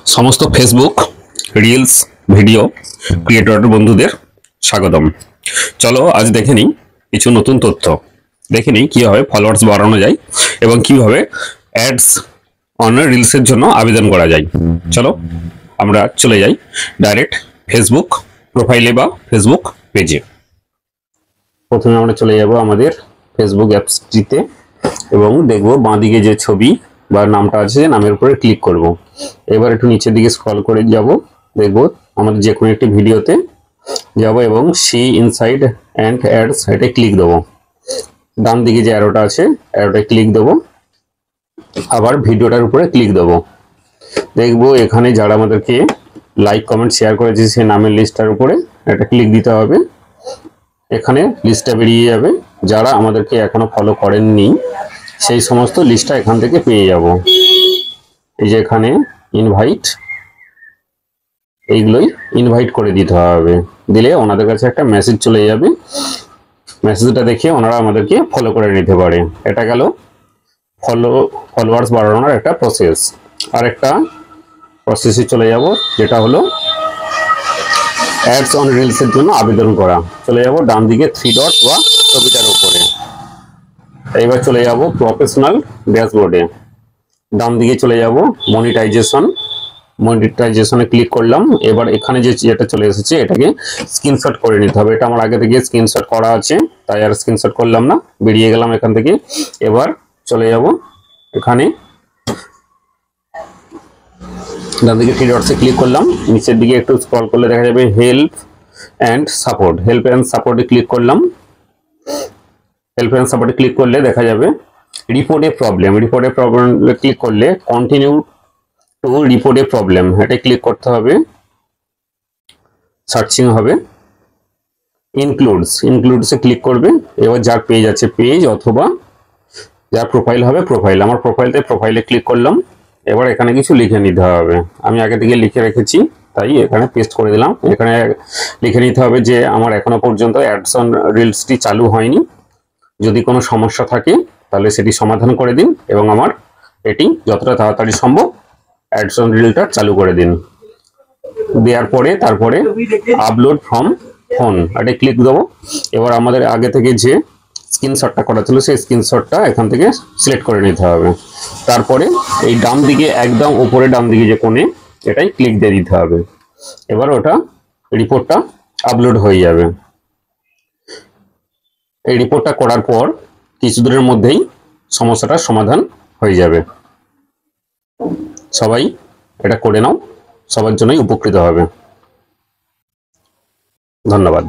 সমস্ত Facebook reels video creator বন্ধুদের স্বাগতম। চলো আজ দেখে নিই কিছু নতুন তথ্য। দেখে নিই কীভাবে ফলোয়ার্স বাড়ানো যায় এবং কিভাবে অ্যাডস অন রিলসের জন্য আবেদন করা যায়। চলো আমরা চলে যাই ডাইরেক্ট ফেসবুক প্রোফাইলে বা ফেসবুক পেজে। প্রথমে আমরা চলে যাব আমাদের ফেসবুক অ্যাপসটিতে এবং দেখব বাঁদিকে যে ছবি বা নামটা আছে নামের উপরে ক্লিক করব। এবার একটু নিচের দিকে স্ক্রল করে যাব, দেখব আমাদের যে কোনো একটি ভিডিওতে যাব এবং সি ইনসাইড অ্যান্ড অ্যাডস এটা ক্লিক দেবো। ডান দিকে যে অ্যারোটা আছে অ্যারোটায় ক্লিক দেবো, আবার ভিডিওটার উপরে ক্লিক দেবো। দেখব এখানে যারা আমাদেরকে লাইক কমেন্ট শেয়ার করেছে সেই নামের লিস্টটার উপরে এটা ক্লিক দিতে হবে। এখানে লিস্টটা বেরিয়ে যাবে, যারা আমাদেরকে এখনো ফলো করেননি সেই সমস্ত লিস্টটা এখান থেকে পেয়ে যাব। এই যে এখানে ইনভাইট, এইগুলোই ইনভাইট করে দিতে হবে, দিলে ওনাদের কাছে একটা মেসেজ চলে যাবে। মেসেজটা দেখে ওনারা আমাদেরকে ফলো করে নিতে পারে। এটা গেল ফলোয়ার্স বাড়ানোর একটা প্রসেস। আর একটা প্রসেসে চলে যাব, যেটা হলো অ্যাডস অন রিলসের জন্য আবেদন করা। চলে যাব ডান দিকে থ্রি ডট বা ছবিটার উপরে। এইবার চলে যাব প্রফেশনাল ড্যাশবোর্ডে। ডান দিকে চলে যাব মনিটাইজেশনে ক্লিক করলাম। এবার এখানে যেটা চলে এসেছে এটাকে স্ক্রিনশট করে নিতে হবে। এটা আমার আগে থেকে স্ক্রিনশট করা আছে, তাই আর স্ক্রিনশট করলাম না, বেরিয়ে গেলাম এখান থেকে। এবার চলে যাব এখানে ডান দিকে থ্রি ডটসে ক্লিক করলাম, নিচের দিকে একটু স্ক্রল করলে দেখা যাবে হেল্প অ্যান্ড সাপোর্টে ক্লিক করলাম। হেল্প অ্যান্ড সাপোর্টে ক্লিক করলে দেখা যাবে রিপোর্ট এ প্রবলেম ক্লিক করলে continue to report A problem এটা ক্লিক করতে হবে। সার্চিং হবে, ইনক্লুডসে ক্লিক করবে। এবার যার পেজ আছে পেজ, অথবা যার প্রোফাইল হবে প্রোফাইল। আমার প্রোফাইলে ক্লিক করলাম। এবার এখানে কিছু লিখে নিতে হবে, আমি আগে থেকে লিখে রেখেছি তাই এখানে পেস্ট করে দিলাম। এখানে লিখে নিতে হবে যে আমার এখনো পর্যন্ত অ্যাডস অন রিলসটি চালু হয়নি, যদি কোনো সমস্যা থাকে তাহলে সেটি সমাধান করে দিন এবং আমার এটি যতটা তাড়াতাড়ি সম্ভব অ্যাডস অন রিলটা চালু করে দিন। দেওয়ার পরে তারপরে আপলোড ফ্রম ফোন এটা ক্লিক দেবো। এবার আমাদের আগে থেকে যে স্ক্রিনশটটা করা ছিল সেই স্ক্রিনশটটা এখান থেকে সিলেক্ট করে নিতে হবে। তারপরে এই ডান দিকে একদম উপরে ডান দিকে যে কোণে এটাই ক্লিক দিয়ে দিতে হবে। এবার ওটা রিপোর্টটা আপলোড হয়ে যাবে। এই রিপোর্টটা করার পর কিছুদিনের মধ্যেই সমস্যাটার সমাধান হয়ে যাবে। সবাই এটা করে নাও, সবার জন্যই উপকৃত হবে। ধন্যবাদ।